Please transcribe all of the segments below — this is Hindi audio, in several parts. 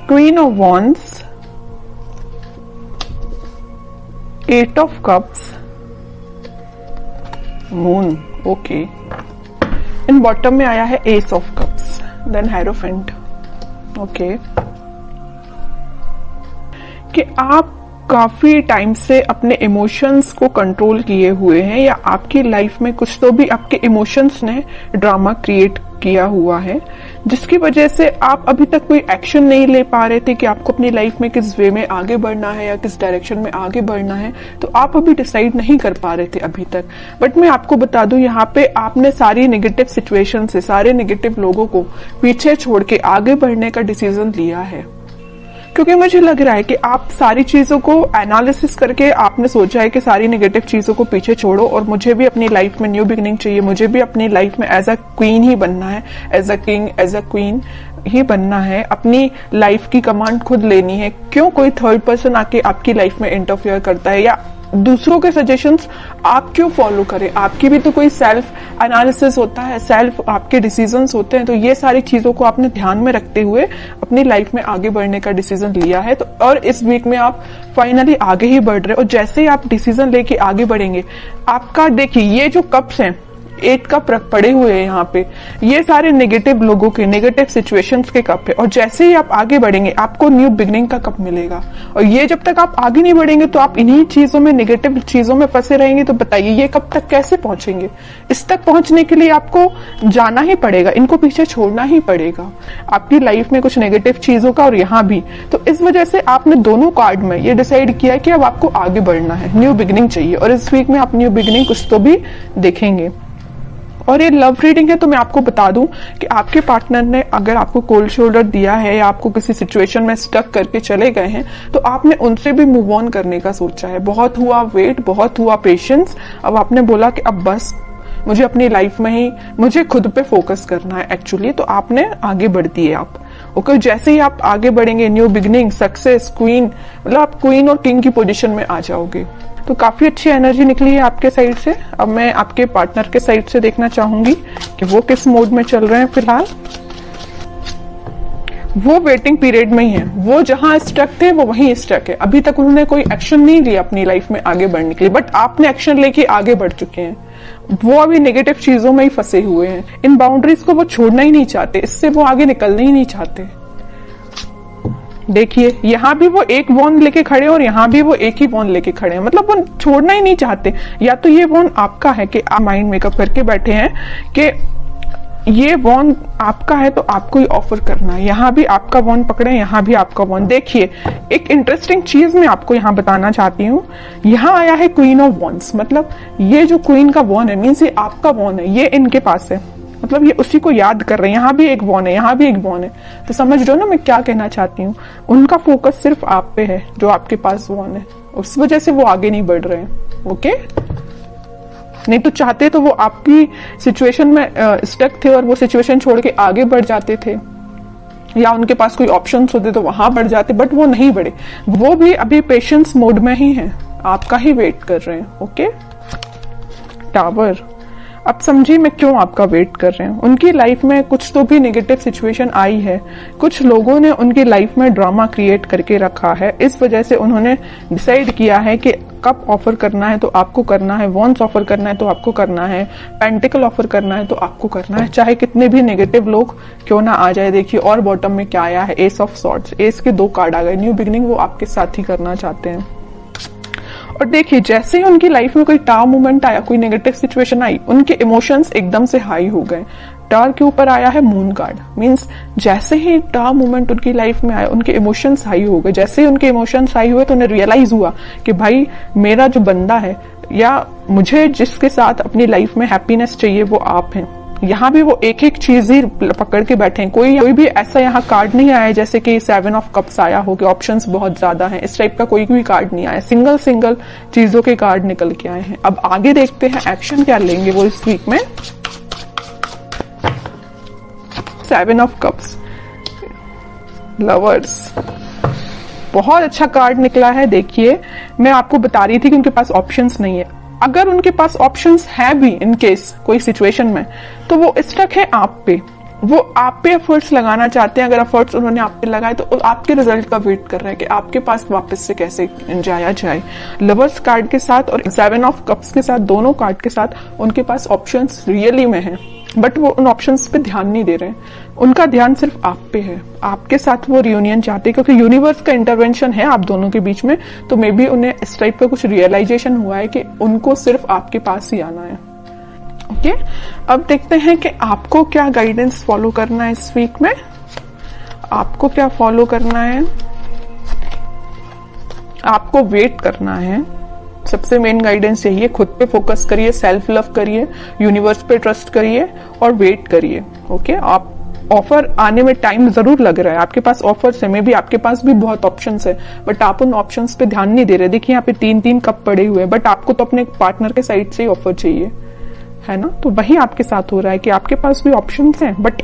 Queen of wands, 8 of cups, moon, okay. In bottom में आया है ace of cups, then hierophant, okay. कि आप काफी टाइम से अपने इमोशंस को कंट्रोल किए हुए हैं, या आपकी लाइफ में कुछ तो भी आपके इमोशंस ने ड्रामा क्रिएट किया हुआ है, जिसकी वजह से आप अभी तक कोई एक्शन नहीं ले पा रहे थे कि आपको अपनी लाइफ में किस वे में आगे बढ़ना है या किस डायरेक्शन में आगे बढ़ना है। तो आप अभी डिसाइड नहीं कर पा रहे थे अभी तक। बट मैं आपको बता दूं, यहाँ पे आपने सारी नेगेटिव सिचुएशन से, सारे नेगेटिव लोगों को पीछे छोड़ के आगे बढ़ने का डिसीजन लिया है, क्योंकि मुझे लग रहा है कि आप सारी चीजों को एनालिसिस करके आपने सोचा है कि सारी नेगेटिव चीजों को पीछे छोड़ो और मुझे भी अपनी लाइफ में न्यू बिगिनिंग चाहिए, मुझे भी अपनी लाइफ में एज अ क्वीन ही बनना है, as a king, as a queen ही बनना है, अपनी लाइफ की कमांड खुद लेनी है। क्यों कोई थर्ड पर्सन आके आपकी लाइफ में इंटरफेयर करता है, या दूसरों के सजेशंस आप क्यों फॉलो करें? आपकी भी तो कोई सेल्फ एनालिसिस होता है, सेल्फ आपके डिसीजंस होते हैं। तो ये सारी चीजों को आपने ध्यान में रखते हुए अपनी लाइफ में आगे बढ़ने का डिसीजन लिया है। तो और इस वीक में आप फाइनली आगे ही बढ़ रहे हो, और जैसे ही आप डिसीजन लेके आगे बढ़ेंगे, आपका देखिए ये जो कप्स हैं 8 कप पड़े हुए हैं यहाँ पे, ये सारे नेगेटिव लोगों के, नेगेटिव सिचुएशंस के कप है। और जैसे ही आप आगे बढ़ेंगे आपको न्यू बिगनिंग का कप मिलेगा। और ये जब तक आप आगे नहीं बढ़ेंगे तो आप इन्हीं चीजों में, नेगेटिव चीजों में फंसे रहेंगे। तो बताइए ये कब तक कैसे पहुंचेंगे? इस तक पहुंचने के लिए आपको जाना ही पड़ेगा, इनको पीछे छोड़ना ही पड़ेगा, आपकी लाइफ में कुछ नेगेटिव चीजों का और यहाँ भी। तो इस वजह से आपने दोनों कार्ड में ये डिसाइड किया कि अब आपको आगे बढ़ना है, न्यू बिगनिंग चाहिए। और इस वीक में आप न्यू बिगनिंग कुछ तो भी देखेंगे। और ये लव रीडिंग है, तो मैं आपको बता दूं कि आपके पार्टनर ने अगर आपको कोल्ड शोल्डर दिया है या आपको किसी सिचुएशन में स्टक करके चले गए हैं, तो आपने उनसे भी मूव ऑन करने का सोचा है। बहुत हुआ वेट, बहुत हुआ पेशेंस, अब आपने बोला कि अब बस मुझे अपनी लाइफ में ही, मुझे खुद पे फोकस करना है एक्चुअली। तो आपने आगे बढ़ दिए आप, ओके। जैसे ही आप आगे बढ़ेंगे, न्यू बिगनिंग, सक्सेस, क्वीन, मतलब आप क्वीन और किंग की पोजीशन में आ जाओगे। तो काफी अच्छी एनर्जी निकली है आपके साइड से। अब मैं आपके पार्टनर के साइड से देखना चाहूंगी कि वो किस मोड में चल रहे हैं फिलहाल। वो वेटिंग पीरियड में ही है, वो जहां स्टक थे वो वहीं स्टक है। अभी तक उन्होंने कोई एक्शन नहीं लिया अपनी लाइफ में आगे बढ़ने के लिए, बट आपने एक्शन लेके आगे बढ़ चुके हैं। वो अभी नेगेटिव चीजों में ही फंसे हुए हैं, इन बाउंड्रीज को वो छोड़ना ही नहीं चाहते, इससे वो आगे निकलना ही नहीं चाहते। देखिए यहाँ भी वो एक वॉन्ड लेके खड़े और यहाँ भी वो एक ही वॉन्ड लेके खड़े हैं, मतलब वो छोड़ना ही नहीं चाहते। या तो ये वॉन्ड आपका है कि आप माइंड मेकअप करके बैठे हैं कि ये वॉन्ड आपका है तो आपको ही ऑफर करना है। यहाँ भी आपका वॉन्ड पकड़े, यहाँ भी आपका वॉन्ड। देखिए एक इंटरेस्टिंग चीज मैं आपको यहाँ बताना चाहती हूँ। यहाँ आया है क्वीन ऑफ वॉन्ड्स, मतलब ये जो क्वीन का वॉन्ड है मीन्स ये आपका वॉन्ड है, ये इनके पास है, मतलब ये उसी को याद कर रहे हैं। यहाँ भी एक वॉन है, यहाँ भी एक वॉन है। तो समझ रहे हो ना मैं क्या कहना चाहती हूँ? उनका फोकस सिर्फ आप पे है, जो आपके पास वॉन है, उस वजह से वो आगे नहीं बढ़ रहे हैं, ओके। नहीं तो चाहते तो वो आपकी सिचुएशन में स्टक थे और वो सिचुएशन छोड़ के आगे बढ़ जाते थे, या उनके पास कोई ऑप्शंस होते तो वहां बढ़ जाते, बट वो नहीं बढ़े। वो भी अभी पेशेंस मोड में ही है, आपका ही वेट कर रहे हैं, ओके। टावर, अब समझिए मैं क्यों आपका वेट कर रहे हैं। उनकी लाइफ में कुछ तो भी नेगेटिव सिचुएशन आई है, कुछ लोगों ने उनकी लाइफ में ड्रामा क्रिएट करके रखा है। इस वजह से उन्होंने डिसाइड किया है कि कप ऑफर करना है तो आपको करना है, वॉन्स ऑफर करना है तो आपको करना है, पेंटिकल ऑफर करना है तो आपको करना है, चाहे कितने भी नेगेटिव लोग क्यों ना आ जाए। देखिए और बॉटम में क्या आया है, एस ऑफ सॉर्ड्स, एस के 2 कार्ड आ गए। न्यू बिगिनिंग वो आपके साथ ही करना चाहते हैं। और देखिए जैसे ही उनकी लाइफ में कोई टावर मोमेंट आया, कोई नेगेटिव सिचुएशन आई, उनके इमोशंस एकदम से हाई हो गए। टावर के ऊपर आया है मून कार्ड, मींस जैसे ही टावर मोमेंट उनकी लाइफ में आया उनके इमोशंस हाई हो गए। जैसे ही उनके इमोशंस हाई हुए तो उन्हें रियलाइज हुआ कि भाई मेरा जो बंदा है या मुझे जिसके साथ अपनी लाइफ में हैप्पीनेस चाहिए वो आप हैं। यहाँ भी वो एक एक चीज ही पकड़ के बैठे हैं। कोई भी ऐसा यहाँ कार्ड नहीं आया जैसे कि 7 ऑफ कप्स आया हो कि ऑप्शंस बहुत ज्यादा हैं, इस टाइप का कोई भी कार्ड नहीं आया। सिंगल सिंगल चीजों के कार्ड निकल के आए हैं। अब आगे देखते हैं एक्शन क्या लेंगे वो इस वीक में। 7 ऑफ कप्स, लवर्स, बहुत अच्छा कार्ड निकला है। देखिए मैं आपको बता रही थी कि उनके पास ऑप्शंस नहीं है। अगर उनके पास ऑप्शंस है भी इन केस कोई सिचुएशन में, तो वो स्टक है आप पे। वो आप पे एफर्ट्स लगाना चाहते हैं। अगर एफर्ट्स उन्होंने आप पे लगाए तो आपके रिजल्ट का वेट कर रहे हैं कि आपके पास वापस से कैसे जाया जाए। लवर्स कार्ड के साथ और 7 ऑफ कप्स के साथ, दोनों कार्ड के साथ उनके पास ऑप्शंस रियली में हैं, बट वो उन ऑप्शंस पे ध्यान नहीं दे रहे हैं। उनका ध्यान सिर्फ आप पे है, आपके साथ वो रियूनियन चाहते हैं, क्योंकि यूनिवर्स का इंटरवेंशन है आप दोनों के बीच में। तो मे बी उन्हें इस टाइप का कुछ रियलाइजेशन हुआ है कि उनको सिर्फ आपके पास ही आना है। ओके, अब देखते हैं कि आपको क्या गाइडेंस फॉलो करना है इस वीक में। आपको क्या फॉलो करना है? आपको वेट करना है। सबसे मेन गाइडेंस यही है, खुद पे फोकस करिए, सेल्फ लव करिए, यूनिवर्स पे ट्रस्ट करिए और वेट करिए। ओके, आप ऑफर आने में टाइम जरूर लग रहा है, आपके पास ऑफर्स है, मे बी आपके पास भी बहुत ऑप्शंस है, बट आप उन ऑप्शंस पे ध्यान नहीं दे रहे। देखिए यहाँ पे 3-3 कप पड़े हुए हैं, बट आपको तो अपने पार्टनर के साइड से ही ऑफर चाहिए, है ना। तो वही आपके साथ हो रहा है कि आपके पास भी ऑप्शंस हैं, बट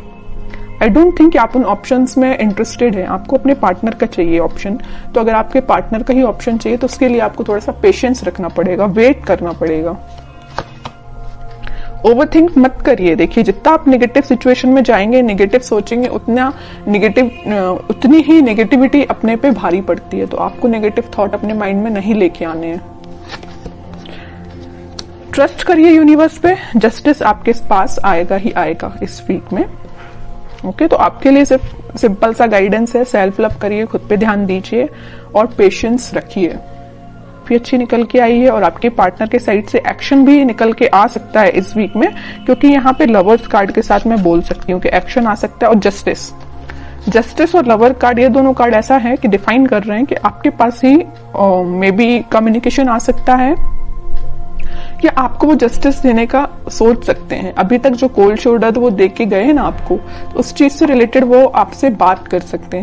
आई डोंट थिंक आप उन ऑप्शंस में इंटरेस्टेड हैं। आपको अपने पार्टनर का चाहिए ऑप्शन। तो अगर आपके पार्टनर का ही ऑप्शन चाहिए तो उसके लिए आपको थोड़ा सा पेशेंस रखना पड़ेगा, वेट करना पड़ेगा। ओवरथिंक मत करिए। देखिए जितना आप नेगेटिव सिचुएशन में जाएंगे, नेगेटिव सोचेंगे, उतनी ही नेगेटिविटी अपने पे भारी पड़ती है। तो आपको नेगेटिव थॉट अपने माइंड में नहीं लेके आने हैं। ट्रस्ट करिए यूनिवर्स पे, जस्टिस आपके पास आएगा ही आएगा इस वीक में। ओके, तो आपके लिए सिर्फ सिंपल सा गाइडेंस है, सेल्फ लव करिए, खुद पे ध्यान दीजिए और पेशेंस रखिए। भी अच्छी निकल के आई है और आपके पार्टनर के साइड से एक्शन भी निकल के आ सकता है इस वीक में, क्योंकि यहाँ पे लवर्स कार्ड के साथ मैं बोल सकती हूँ कि एक्शन आ सकता है। और जस्टिस और लवर कार्ड, ये दोनों कार्ड ऐसा है कि डिफाइन कर रहे हैं कि आपके पास ही मे बी कम्युनिकेशन आ सकता है कि आपको वो जस्टिस देने का सोच सकते हैं। अभी तक जो कोल्ड शोल्डर वो दे के गए हैं ना आपको, तो उस चीज से रिलेटेड वो आपसे बात कर सकते हैं।